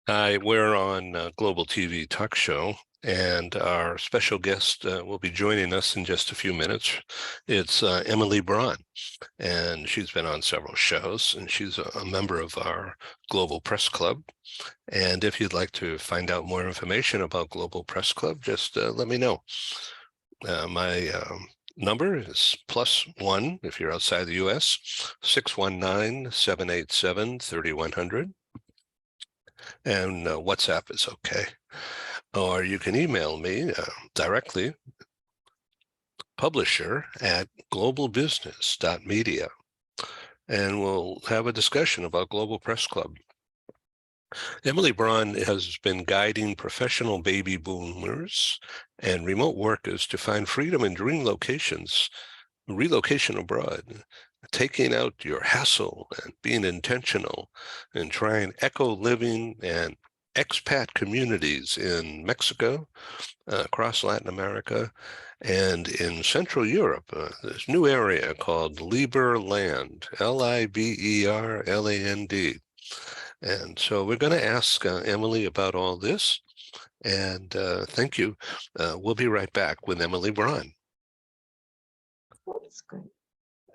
Hi, we're on Global TV Talk Show, and our special guest will be joining us in just a few minutes. It's Emily Bron, and she's been on several shows, and she's a member of our Global Press Club. And if you'd like to find out more information about Global Press Club, just let me know. My number is +1 if you're outside the U.S., 619-787-3100. And WhatsApp is okay. Or you can email me directly, publisher@globalbusiness.media, and we'll have a discussion about Global Press Club. Emily Bron has been guiding professional baby boomers and remote workers to find freedom in dream locations, relocation abroad, taking out your hassle and being intentional, and trying eco-living and expat communities in Mexico, across Latin America, and in Central Europe. This new area called Liberland, Liberland. And so we're going to ask Emily about all this. And thank you. We'll be right back with Emily Bron. That's good.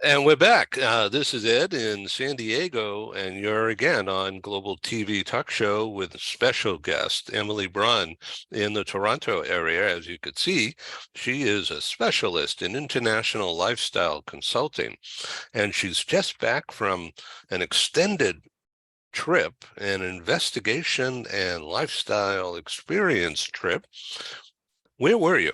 And we're back. This is Ed in San Diego, and you're again on Global TV Talk Show with special guest Emily Bron in the Toronto area. As you could see, she is a specialist in international lifestyle consulting, and she's just back from an extended trip, an investigation and lifestyle experience trip. Where were you?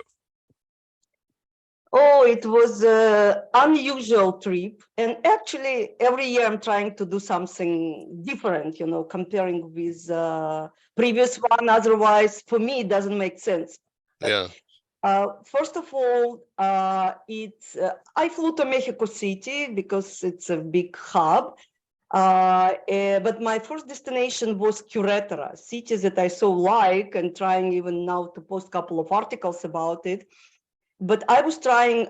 Oh, it was an unusual trip. And actually, every year I'm trying to do something different, comparing with previous one. Otherwise, for me, it doesn't make sense. Yeah. First of all, I flew to Mexico City because it's a big hub. But my first destination was Querétaro, city that I so like, and trying even now to post a couple of articles about it. But I was trying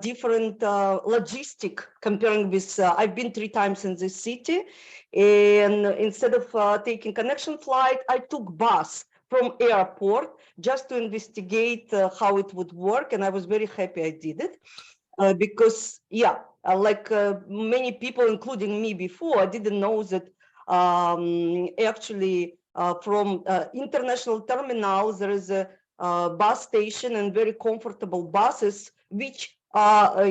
different logistic, comparing with, I've been 3 times in this city, and instead of taking connection flight, I took bus from airport just to investigate how it would work, and I was very happy I did it. Because, like many people, including me before, I didn't know that actually from international terminals, there is a bus station and very comfortable buses, which are,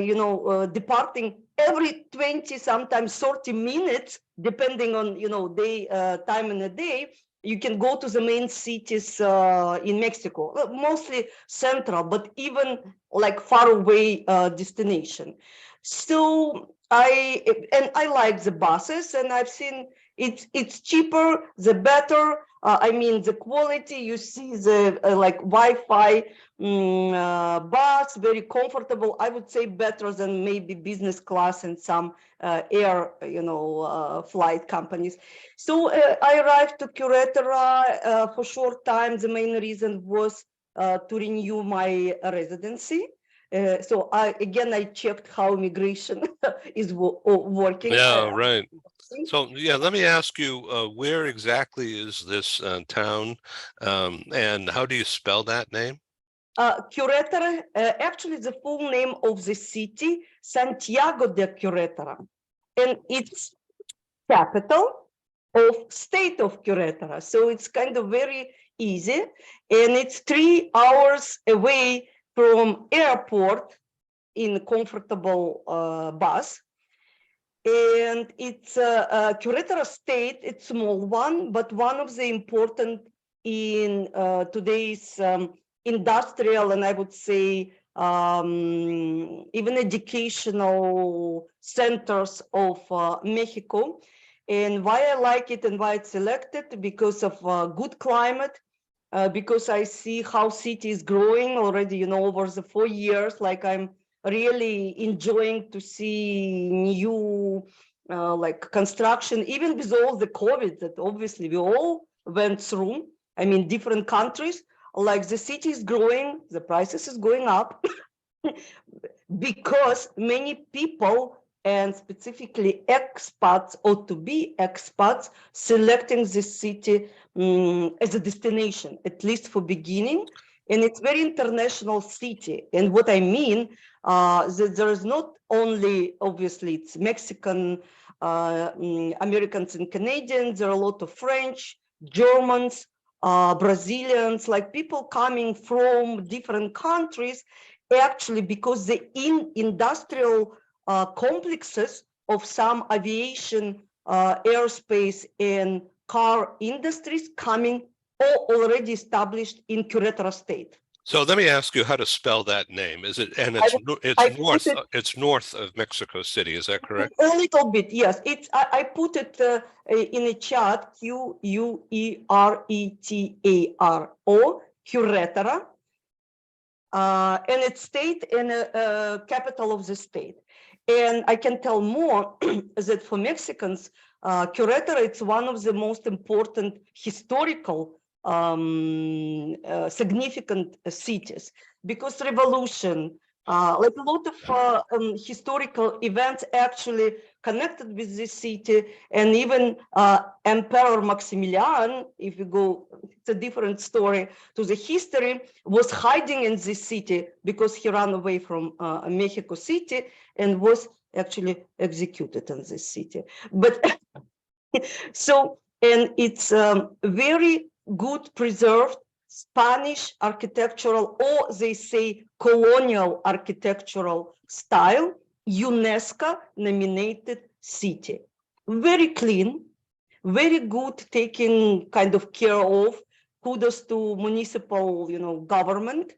departing every 20, sometimes 30 minutes, depending on, day time in a day. You can go to the main cities in Mexico, mostly central, but even like far away destination. So I like the buses, and I've seen it's cheaper, the better. I mean, the quality, you see the like Wi-Fi bus, very comfortable. I would say better than maybe business class and some air, flight companies. So I arrived to Querétaro for short time. The main reason was to renew my residency. So I checked how immigration is working. Yeah, right. So, let me ask you, where exactly is this town, and how do you spell that name? Querétaro, actually the full name of the city, Santiago de Querétaro, and it's capital of state of Querétaro. So it's kind of very easy, and it's 3 hours away from airport in comfortable bus. And it's Querétaro state, it's small one, but one of the important in today's industrial, and I would say even educational centers of Mexico. And why I like it and why it's selected, because of good climate, because I see how city is growing already, over the 4 years. Like I'm really enjoying to see new like construction, even with all the COVID that obviously we all went through. I mean, different countries, like the city is growing, the prices is going up because many people and specifically expats or to be expats selecting this city as a destination, at least for beginning. And it's very international city. And what I mean, that there is not only, obviously, it's Mexican, Americans and Canadians, there are a lot of French, Germans, Brazilians, like people coming from different countries, actually because the industrial complexes of some aviation, airspace, and car industries coming all already established in Querétaro state. So let me ask you how to spell that name. Is it, and it's north of Mexico City, is that correct? A little bit, yes. It's I put it in a chat, Queretaro, Querétaro, and it's state and capital of the state. And I can tell more that for Mexicans, Querétaro, it's one of the most important historical significant cities, because revolution, like a lot of historical events actually connected with this city, and even Emperor Maximilian, if you go, it's a different story to the history, was hiding in this city because he ran away from Mexico City and was actually executed in this city. But so, and it's very good preserved Spanish architectural, or they say colonial architectural style, UNESCO nominated city. Very clean, very good taking kind of care of, kudos to municipal, government.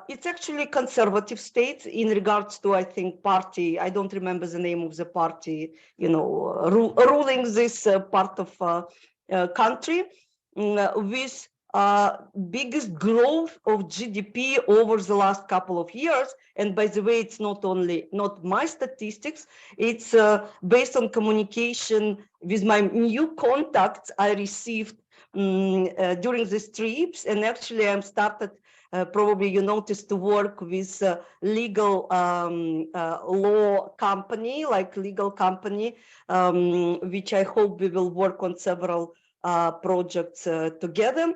It's actually conservative state in regards to, I think, party, I don't remember the name of the party, ruling this part of country, with biggest growth of GDP over the last couple of years. And by the way, it's not my statistics, it's based on communication with my new contacts I received during these trips. And actually I'm started, probably you noticed, to work with legal law company, which I hope we will work on several projects together.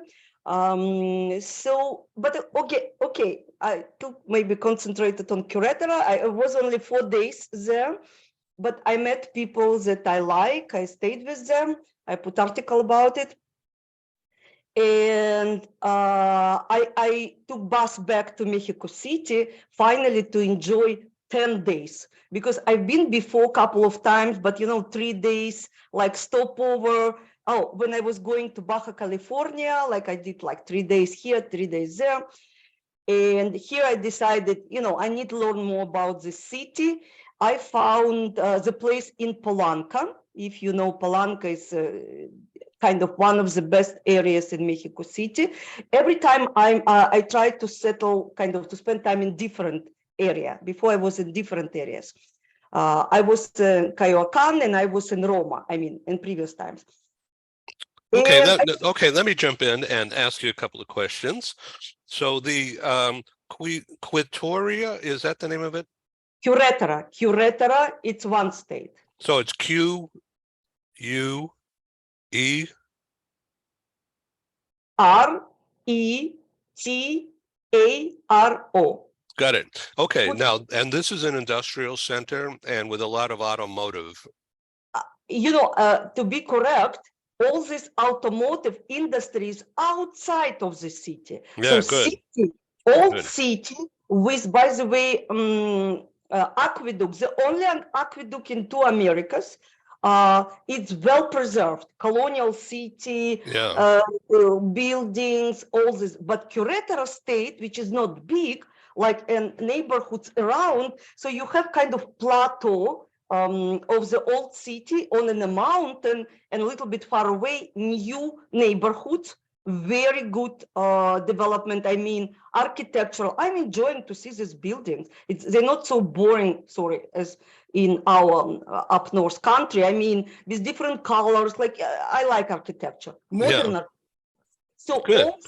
But okay, I took maybe concentrated on Querétaro. I was only 4 days there, but I met people that I like. I stayed with them. I put article about it. And I took bus back to Mexico City, finally, to enjoy 10 days, because I've been before a couple of times, but 3 days, like stopover. Oh, when I was going to Baja California, like I did like 3 days here, 3 days there. And here I decided, I need to learn more about the city. I found the place in Polanco. If you know, Polanco is kind of one of the best areas in Mexico City. Every time I try to settle, kind of to spend time in different area. Before I was in different areas. I was in Coyoacán and I was in Roma, in previous times. Okay, let me jump in and ask you a couple of questions. So the Quitoria, is that the name of it? Querétaro, it's one state. So it's Q-U-E? R-E-T-A-R-O. Got it. Okay, now, and this is an industrial center and with a lot of automotive. To be correct, all this automotive industry is outside of the city. Yeah, so good. City with, by the way, aqueduct, the only aqueduct in 2 Americas. It's well preserved, colonial city, buildings, all this. But Querétaro state, which is not big, like in neighborhoods around, so you have kind of plateau of the old city on a mountain, and a little bit far away, new neighborhoods, very good development. Architectural. I'm enjoying to see these buildings. They're not so boring, as in our up north country. With different colors. Like I like architecture, modern. So all,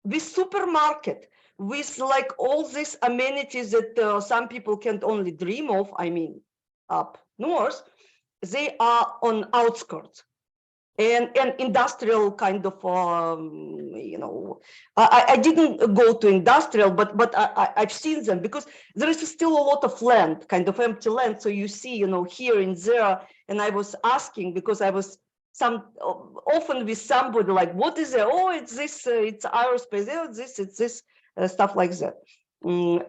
with supermarket, with like all these amenities that some people can't only dream of. I mean, up north, they are on outskirts and industrial kind of, I didn't go to industrial, but I've seen them because there is still a lot of land, kind of empty land. So you see, here and there, and I was asking because I was often with somebody like, what is it? Oh, it's this, it's aerospace, oh, it's this, stuff like that.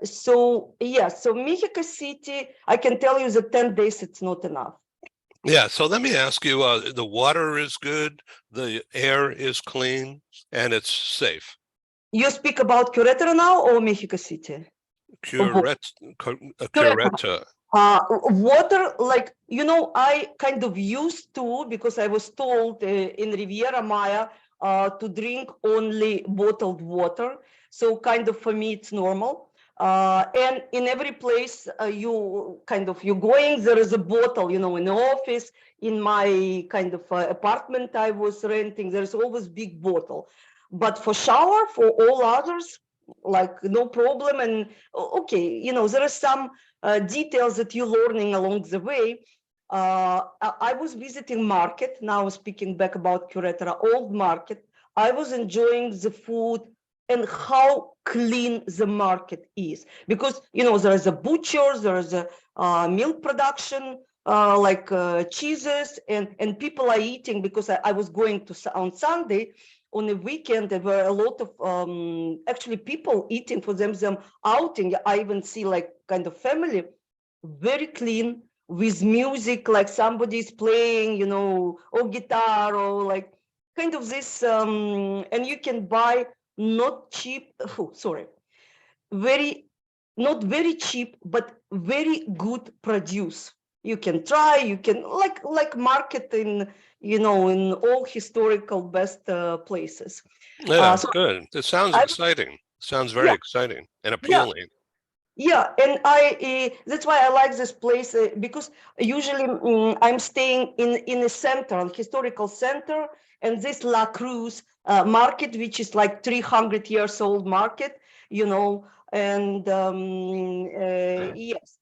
So yeah, so Mexico City, I can tell you that 10 days, it's not enough. Yeah, so let me ask you, the water is good, the air is clean, and it's safe. You speak about Querétaro now or Mexico City? Querétaro. Water, like, I kind of used to, because I was told in Riviera Maya to drink only bottled water. So kind of for me, it's normal. And in every place you're going, there is a bottle, in the office, in my kind of apartment I was renting, there's always big bottle. But for shower, for all others, like no problem. And okay, there are some details that you're learning along the way. I was visiting market, now speaking back about Querétaro, old market. I was enjoying the food and how clean the market is. Because, there is a butcher, there is a milk production, like cheeses, and people are eating, because I was going to on Sunday, on a weekend, there were a lot of actually people eating for them outing. I even see like kind of family, very clean, with music, like somebody's playing, or guitar, or like kind of this, and you can buy not cheap, not very cheap, but very good produce. You can try, you can like market in, in all historical best places. Yeah, So good. It sounds exciting. Sounds very yeah, exciting and yeah, appealing. yeah, and that's why I like this place, because usually I'm staying in a center, a historical center, and this La Cruz market, which is like 300 years old market, and yes.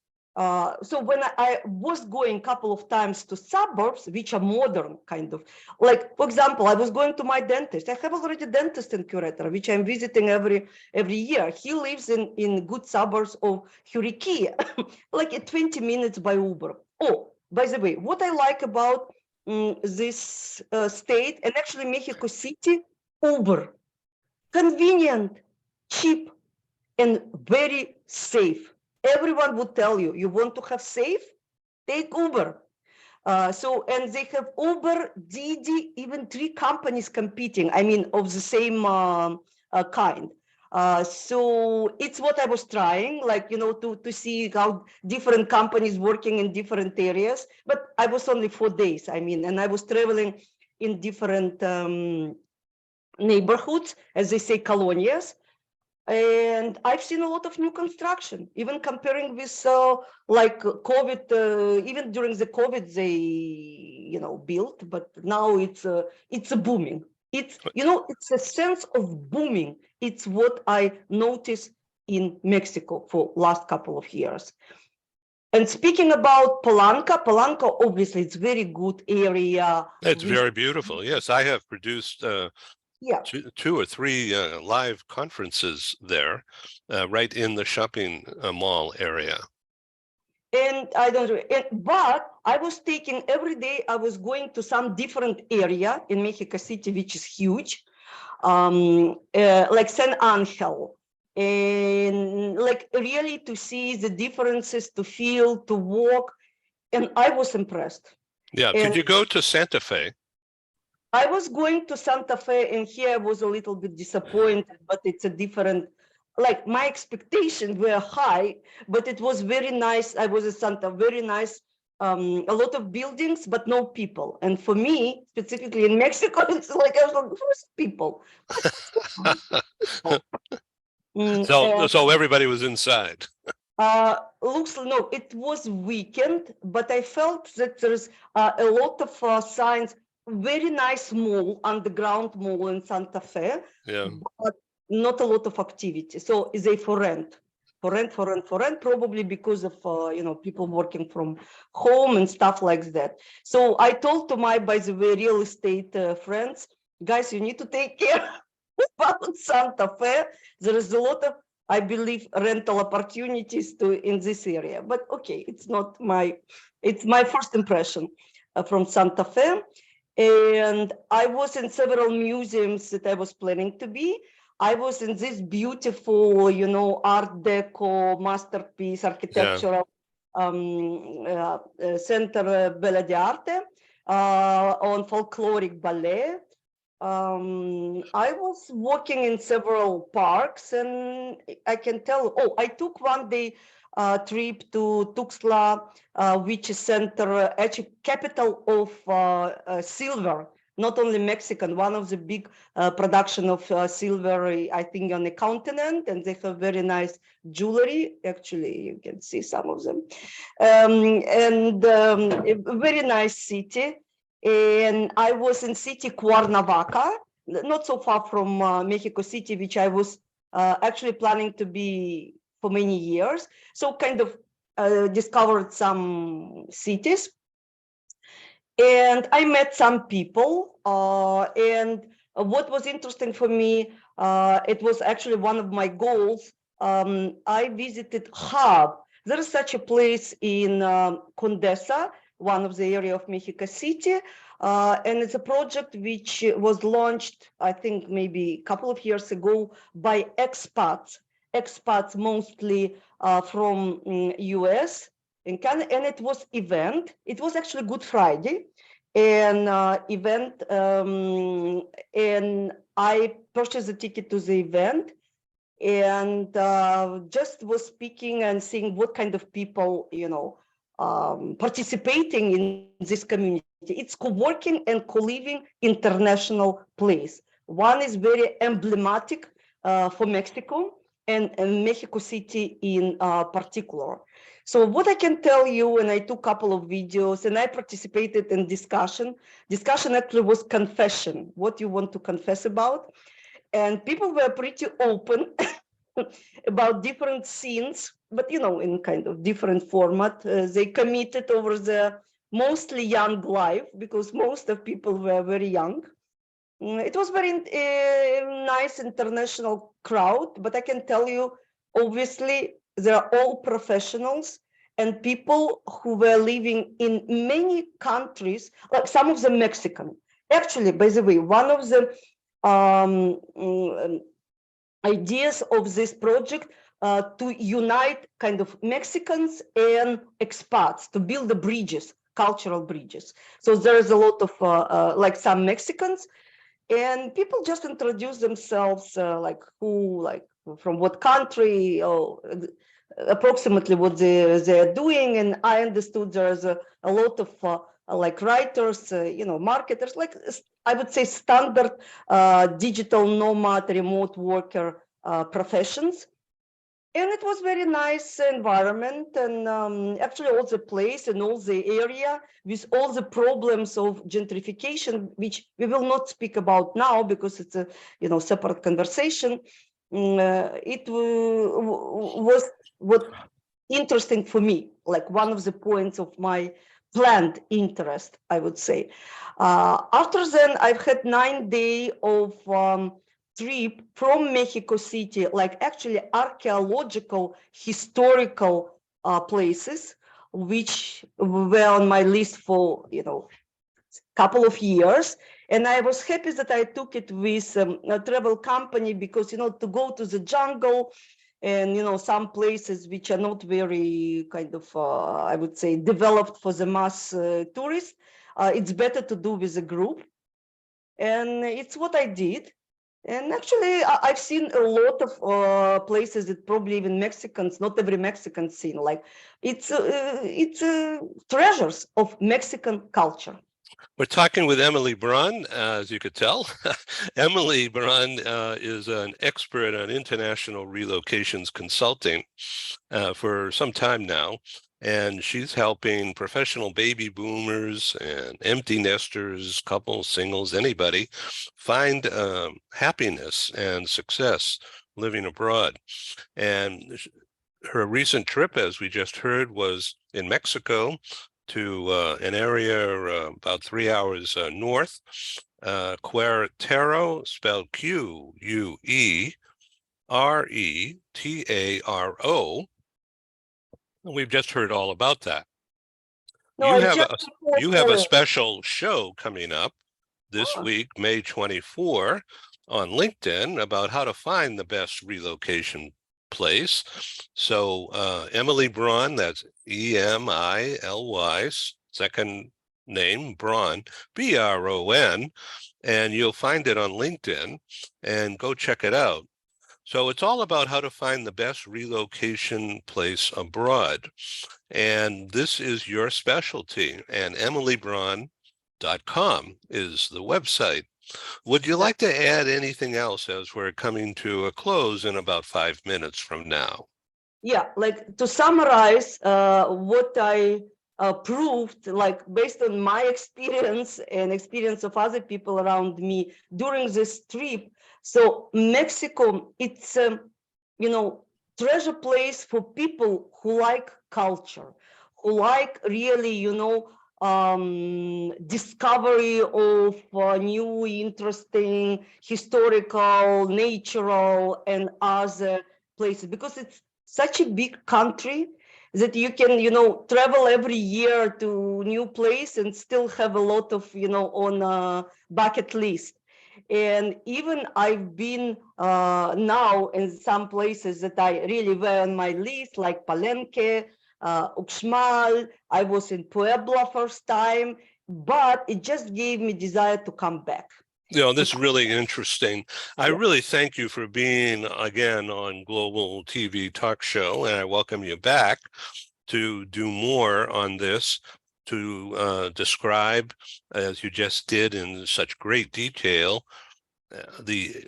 So when I was going a couple of times to suburbs, which are modern kind of, like, for example, I was going to my dentist. I have already a dentist in Querétaro, which I'm visiting every year. He lives in good suburbs of Juriquilla, like 20 minutes by Uber. Oh, by the way, what I like about this state, and actually Mexico City, Uber, convenient, cheap, and very safe. Everyone would tell you, you want to have safe, take Uber. And they have Uber, Didi, even 3 companies competing, I mean, of the same kind. So it's what I was trying, like, to see how different companies working in different areas. But I was only 4 days, I mean, and I was traveling in different neighborhoods, as they say, colonias. And I've seen a lot of new construction, even comparing with like COVID. Even during the COVID, they built, but now it's a booming. It's it's a sense of booming. It's what I noticed in Mexico for last couple of years. And speaking about Polanco, obviously it's very good area. It's very beautiful. Yes, I have produced Yeah. two or three live conferences there, right in the shopping mall area. And I don't know, but I was taking every day, I was going to some different area in Mexico City, which is huge, like San Angel, and like really to see the differences, to feel, to walk, and I was impressed. Yeah, did you go to Santa Fe? I was going to Santa Fe, and here I was a little bit disappointed, but it's a different, like my expectations were high, but it was very nice. I was in Santa, very nice, a lot of buildings, but no people. And for me, specifically in Mexico, it's like, I was like, who's people? So everybody was inside. No, it was weekend, but I felt that there's a lot of signs, very nice mall, underground mall in Santa Fe. Yeah. But not a lot of activity. So they for rent, probably because of people working from home and stuff like that. So I told to my, by the way, real estate friends, guys, you need to take care about Santa Fe. There is a lot of, I believe, rental opportunities in this area. But okay, it's my first impression from Santa Fe. And I was in several museums that I was planning to be. I was in this beautiful, Art Deco masterpiece architectural center, Bella di Arte, on folkloric ballet. I was walking in several parks, and I can tell, I took one day trip to Tuxtla, which is center, actually capital of silver, not only Mexican, one of the big production of silver, I think, on the continent, and they have very nice jewelry. Actually, you can see some of them. A very nice city. And I was in city Cuernavaca, not so far from Mexico City, which I was actually planning to be for many years. So kind of discovered some cities. And I met some people. And what was interesting for me, it was actually one of my goals. I visited Hub. There is such a place in Condesa, one of the area of Mexico City. And it's a project which was launched, I think, maybe a couple of years ago by expats mostly from US and Canada. And it was event. It was actually Good Friday, and event. And I purchased a ticket to the event, and just was speaking and seeing what kind of people, participating in this community. It's co-working and co-living international place. One is very emblematic for Mexico and Mexico City in particular. So what I can tell you, and I took a couple of videos and I participated in discussion. Discussion actually was confession, what you want to confess about. And people were pretty open about different scenes, but in kind of different format. They committed over the mostly young life, because most of people were very young. It was very nice international crowd, but I can tell you, obviously, they're all professionals and people who were living in many countries, like some of them Mexican. Actually, by the way, one of the ideas of this project to unite kind of Mexicans and expats, to build the bridges, cultural bridges. So there is a lot of like some Mexicans, and people just introduce themselves, like from what country, or approximately what they're doing. And I understood there's a lot of like writers, marketers, like I would say standard digital nomad, remote worker professions. And it was very nice environment, and actually all the place and all the area with all the problems of gentrification, which we will not speak about now because it's a separate conversation. It was what interesting for me, like one of the points of my planned interest, I would say. After then, I've had 9 days of trip from Mexico City, like actually archaeological, historical places, which were on my list for, couple of years. And I was happy that I took it with a travel company, because, to go to the jungle and, some places which are not very kind of, I would say, developed for the mass tourists, it's better to do with a group. And it's what I did. And actually, I've seen a lot of places that probably even Mexicans, not every Mexican seen. Like it's treasures of Mexican culture. We're talking with Emily Bron, as you could tell. Emily Bron is an expert on international relocations consulting for some time now. and she's helping professional baby boomers and empty nesters, couples, singles, anybody find happiness and success living abroad. And her recent trip, as we just heard, was in Mexico to an area about 3 hours north, Querétaro, spelled Queretaro. We've just heard all about that. No, You I have just a prepared you for have a it. special show coming up this Oh. week, May 24, on LinkedIn about how to find the best relocation place. So Emily Bron, that's Emily, second name, Bron, Bron, and you'll find it on LinkedIn, and go check it out. So it's all about how to find the best relocation place abroad. And this is your specialty, and EmilyBron.com is the website. Would you like to add anything else as we're coming to a close in about 5 minutes from now? Yeah, like to summarize what I proved, like based on my experience and experience of other people around me during this trip. So Mexico, it's treasure place for people who like culture, who like really discovery of new, interesting, historical, natural, and other places, because it's such a big country that you can travel every year to new place and still have a lot of on a bucket list. And even I've been now in some places that I really were on my list, like Palenque, Uxmal. I was in Puebla first time, but it just gave me desire to come back. This is really interesting. I really thank you for being again on Global TV Talk Show, and I welcome you back to do more on this, to describe, as you just did in such great detail, the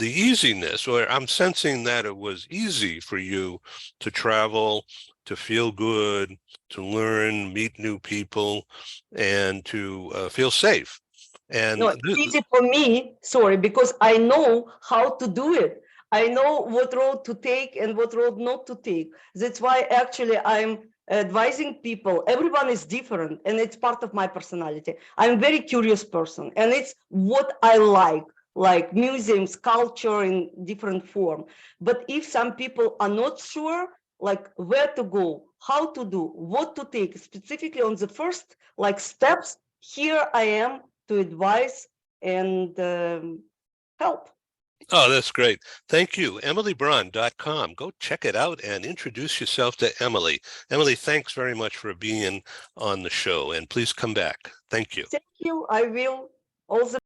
easiness, or I'm sensing that it was easy for you to travel, to feel good, to learn, meet new people, and to feel safe. And no, it's easy for me, sorry, because I know how to do it. I know what road to take and what road not to take. That's why actually I'm advising people. Everyone is different, and it's part of my personality. I'm a very curious person, and it's what I like museums, culture in different form. But if some people are not sure, like where to go, how to do, what to take, specifically on the first steps, here I am to advise and help. Oh, that's great. Thank you. EmilyBron.com. Go check it out and introduce yourself to Emily. Emily, thanks very much for being on the show, and please come back. Thank you. Thank you. I will. All the